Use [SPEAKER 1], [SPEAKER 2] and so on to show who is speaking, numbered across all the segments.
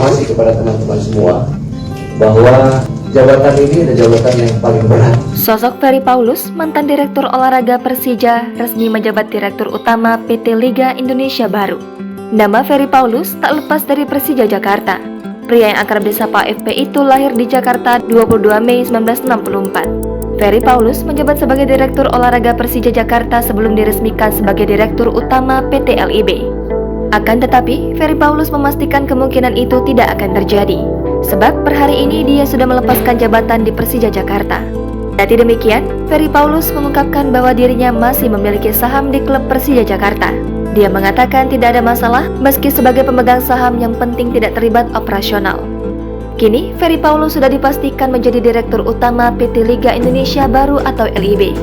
[SPEAKER 1] informasi kepada teman-teman semua bahwa jabatan ini adalah jabatan yang paling berat.
[SPEAKER 2] Sosok Ferry Paulus, mantan Direktur Olahraga Persija, resmi menjabat Direktur Utama PT Liga Indonesia Baru. Nama Ferry Paulus tak lepas dari Persija Jakarta. Pria yang akrab disapa FP itu lahir di Jakarta 22 Mei 1964. Ferry Paulus menjabat sebagai Direktur Olahraga Persija Jakarta sebelum diresmikan sebagai Direktur Utama PT LIB. Akan tetapi, Ferry Paulus memastikan kemungkinan itu tidak akan terjadi. Sebab per hari ini dia sudah melepaskan jabatan di Persija Jakarta. Kendati demikian, Ferry Paulus mengungkapkan bahwa dirinya masih memiliki saham di klub Persija Jakarta. Dia mengatakan tidak ada masalah meski sebagai pemegang saham yang penting tidak terlibat operasional. Kini, Ferry Paulus sudah dipastikan menjadi Direktur Utama PT Liga Indonesia Baru atau LIB.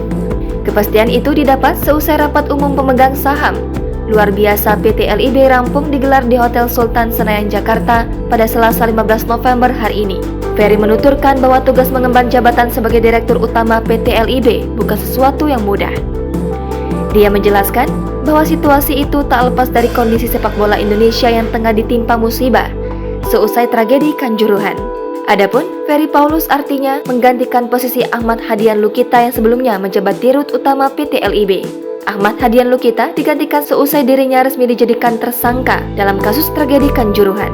[SPEAKER 2] Kepastian itu didapat seusai rapat umum pemegang saham luar biasa PT LIB rampung digelar di Hotel Sultan Senayan, Jakarta pada Selasa 15 November hari ini. Ferry menuturkan bahwa tugas mengemban jabatan sebagai Direktur Utama PT LIB bukan sesuatu yang mudah. Dia menjelaskan bahwa situasi itu tak lepas dari kondisi sepak bola Indonesia yang tengah ditimpa musibah seusai tragedi Kanjuruhan. Adapun Ferry Paulus artinya menggantikan posisi Ahmad Hadian Lukita yang sebelumnya menjabat Dirut Utama PT LIB. Ahmad Hadian Lukita digantikan seusai dirinya resmi dijadikan tersangka dalam kasus tragedi Kanjuruhan.